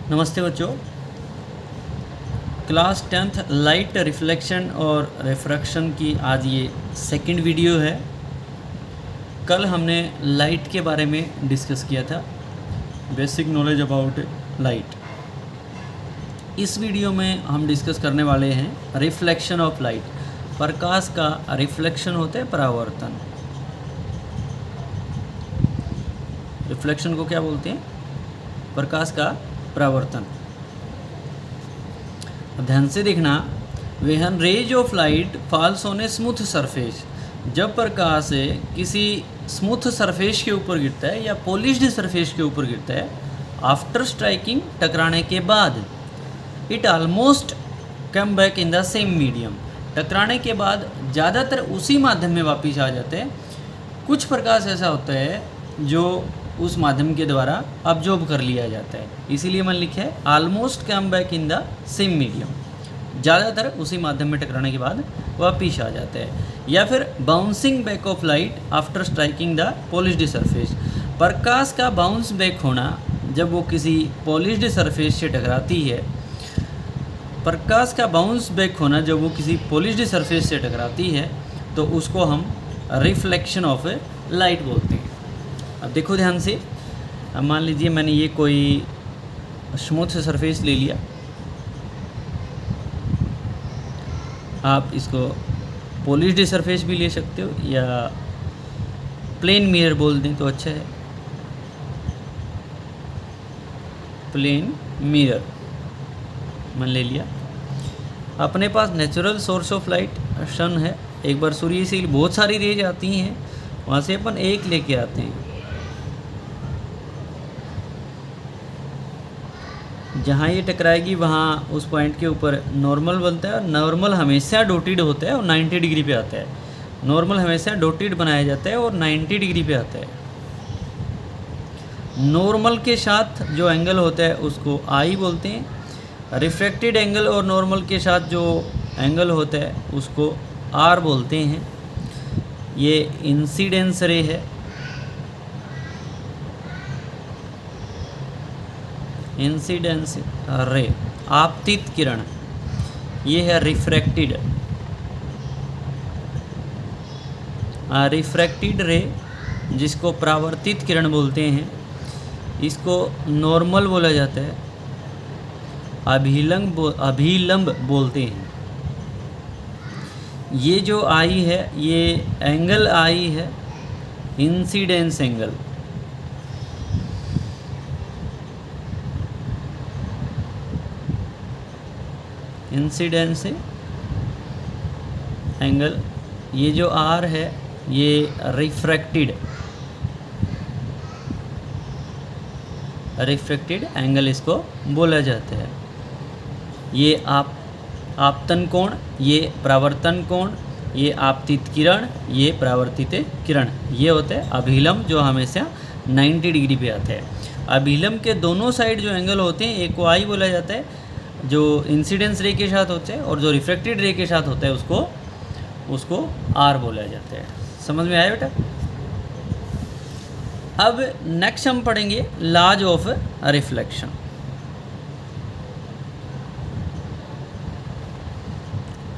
नमस्ते बच्चों। Class 10th light reflection और रिफ्रैक्शन की आज ये सेकंड वीडियो है। कल हमने लाइट के बारे में डिस्कस किया था, बेसिक नॉलेज अबाउट लाइट। इस वीडियो में हम डिस्कस करने वाले हैं रिफ्लेक्शन ऑफ लाइट। प्रकाश का रिफ्लेक्शन होता है परावर्तन। रिफ्लेक्शन को क्या बोलते हैं? प्रकाश का परावर्तन। ध्यान से देखना, when rays of light falls on a smooth surface, जब प्रकाश किसी स्मूथ सरफेस के ऊपर गिरता है या पॉलिश्ड सरफेस के ऊपर गिरता है, आफ्टर स्ट्राइकिंग, टकराने के बाद, it almost come back in the same medium, टकराने के बाद ज़्यादातर उसी माध्यम में वापस आ जाते हैं। कुछ प्रकाश ऐसा होता है जो उस माध्यम के द्वारा अब्जॉर्ब कर लिया जाता है, इसीलिए मैंने लिखा है almost come back in the same medium, ज़्यादातर उसी माध्यम में टकराने के बाद वापिस आ जाता है। या फिर bouncing back of light after striking the polished surface, प्रकाश का बाउंस बैक होना जब वो किसी पॉलिश्ड सरफेस से टकराती है। प्रकाश का बाउंस बैक होना जब वो किसी पॉलिश्ड सरफेस से टकराती है तो उसको हम रिफ्लेक्शन ऑफ लाइट बोलते हैं। अब देखो ध्यान से, अब मान लीजिए मैंने ये कोई स्मूथ सरफेस ले लिया, आप इसको पॉलिश्ड सरफेस भी ले सकते हो या प्लेन मिरर बोल दें तो अच्छा है। प्लेन मिरर मैंने ले लिया। अपने पास नेचुरल सोर्स ऑफ लाइट सन है। एक बार सूर्य से बहुत सारी रेज आती हैं, वहाँ से अपन एक लेके आते हैं। जहाँ ये टकराएगी वहाँ उस पॉइंट के ऊपर नॉर्मल बनता है, और नॉर्मल हमेशा डॉटेड होता है और 90 डिग्री पे आता है। नॉर्मल हमेशा डॉटेड बनाया जाता है और 90 डिग्री पे आता है। नॉर्मल के साथ जो एंगल होता है उसको आई बोलते हैं। रिफ्रैक्टेड एंगल और नॉर्मल के साथ जो एंगल होता है उसको आर बोलते हैं। ये इंसिडेंस रे है। इंसिडेंस रे, आपतित किरण। ये है रिफ्रैक्टेड। रिफ्रैक्टेड रे जिसको परावर्तित किरण बोलते हैं, इसको नॉर्मल बोला जाता है। अभिलंब बोलते हैं। ये जो आई है ये एंगल आई है, इंसिडेंस एंगल। इंसिडेंस एंगल, ये जो आर है ये रिफ्रैक्टेड एंगल इसको बोला जाता है। ये आपतन कोण, ये परावर्तन कोण, ये आपतित किरण, ये परावर्तित किरण, ये होता है अभिलंब जो हमेशा 90 डिग्री पे आता है। अभिलंब के दोनों साइड जो एंगल होते हैं एक को आई बोला जाता है, जो इंसिडेंस रे के साथ होते हैं, और जो रिफ्रैक्टेड रे के साथ होता है उसको आर बोला जाता है। समझ में आया बेटा? अब नेक्स्ट हम पढ़ेंगे laws of reflection.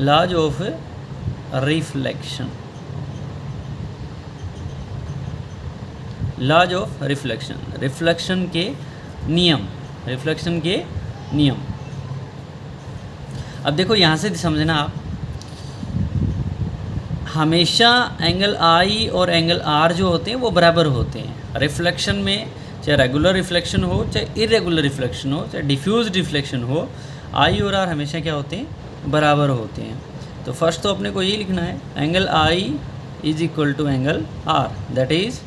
Laws of reflection. Laws of reflection, reflection के नियम। रिफ्लेक्शन के नियम। अब देखो यहाँ से समझना आप, हमेशा एंगल आई और एंगल आर जो होते हैं वो बराबर होते हैं। रिफ्लेक्शन में चाहे रेगुलर रिफ्लेक्शन हो, चाहे इरेगुलर रिफ्लेक्शन हो, चाहे डिफ्यूज रिफ्लेक्शन हो, आई और आर हमेशा क्या होते हैं? बराबर होते हैं। तो फर्स्ट तो अपने को ये लिखना है, angle i is equal to angle r, that is,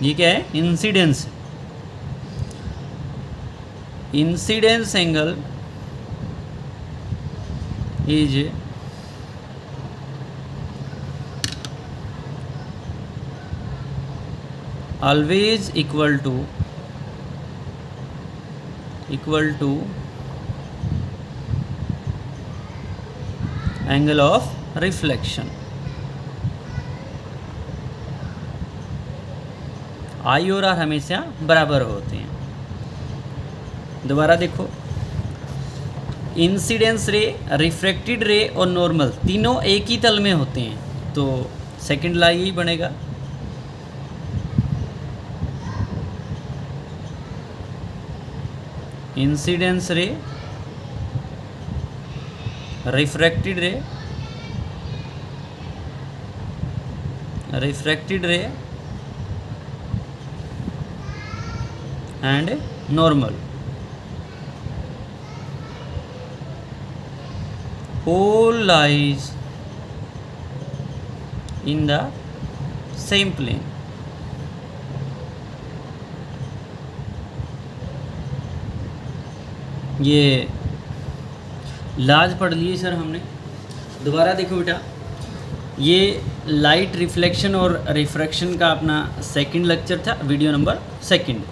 ये क्या है? Incidence. Incidence angle is always equal to angle of reflection। I और आर हमेशा बराबर होते हैं। दोबारा देखो, इंसिडेंस रे, रिफ्रैक्टेड रे और नॉर्मल तीनों एक ही तल में होते हैं, तो सेकंड ला यही बनेगा। Incidence ray, refracted ray, and normal all lies in the same plane। ये लाज पढ़ लिए सर हमने। दोबारा देखो बेटा, ये लाइट रिफ्लेक्शन और रिफ्रैक्शन का अपना सेकंड लेक्चर था, वीडियो नंबर 2,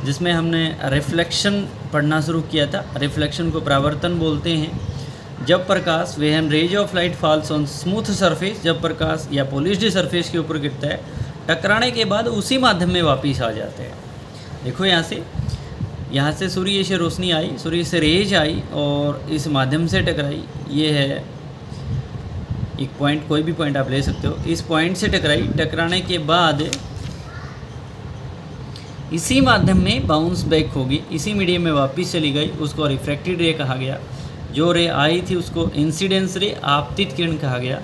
जिसमें हमने रिफ्लेक्शन पढ़ना शुरू किया था। रिफ्लेक्शन को परावर्तन बोलते हैं। जब प्रकाश when rays of light falls on smooth surface, जब प्रकाश या पॉलिश्ड सरफेस के ऊपर गिरता है, टकराने के बाद उसी माध्यम में वापस आ जाते हैं। देखो यहाँ से सूर्य से रोशनी आई, सूर्य से रेज आई और इस माध्यम से टकराई। ये है एक पॉइंट, कोई भी पॉइंट आप ले सकते हो। इस पॉइंट से टकराई, टकराने के बाद इसी माध्यम में बाउंस बैक होगी, इसी मीडियम में वापस चली गई, उसको रिफ्रैक्टेड रे कहा गया। जो रे आई थी उसको इंसिडेंस रे, आपतित किरण कहा गया।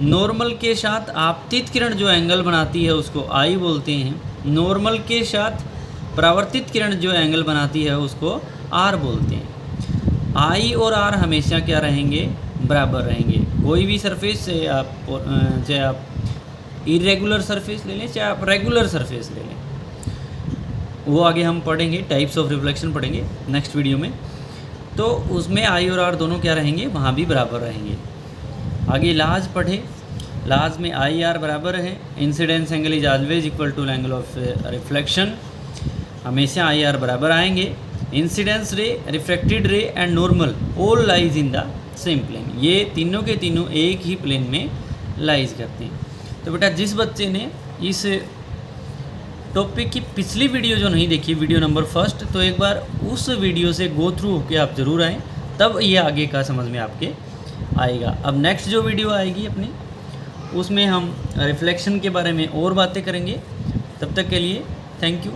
नॉर्मल के साथ आपतित किरण जो एंगल बनाती है उसको आई बोलते हैं। नॉर्मल के साथ परावर्तित किरण जो एंगल बनाती है उसको आर बोलते हैं। आई और आर हमेशा क्या रहेंगे, बराबर रहेंगे। कोई भी सरफेस से आप, चाहे आप इरेगुलर सरफेस ले लें, चाहे आप रेगुलर सरफेस ले लें, वो आगे हम पढ़ेंगे, टाइप्स ऑफ रिफ्लेक्शन पढ़ेंगे नेक्स्ट वीडियो में। तो उसमें आई और आर दोनों क्या रहेंगे, वहाँ भी बराबर रहेंगे। आगे लाज पढ़े, लाज में आई आर बराबर है। Incidence angle is always equal to angle of reflection, हमेशा आई आर बराबर आएंगे। Incidence ray, refracted ray and normal all lies in the same plane, ये तीनों के तीनों एक ही प्लेन में लाइज करते हैं। तो बेटा जिस बच्चे ने इस टॉपिक की पिछली वीडियो जो नहीं देखी, वीडियो नंबर 1, तो एक बार उस वीडियो से गो थ्रू होकर आप ज़रूर आएँ, तब ये आगे का समझ में आपके आएगा। अब नेक्स्ट जो वीडियो आएगी अपनी, उसमें हम रिफ्लेक्शन के बारे में और बातें करेंगे। तब तक के लिए थैंक यू।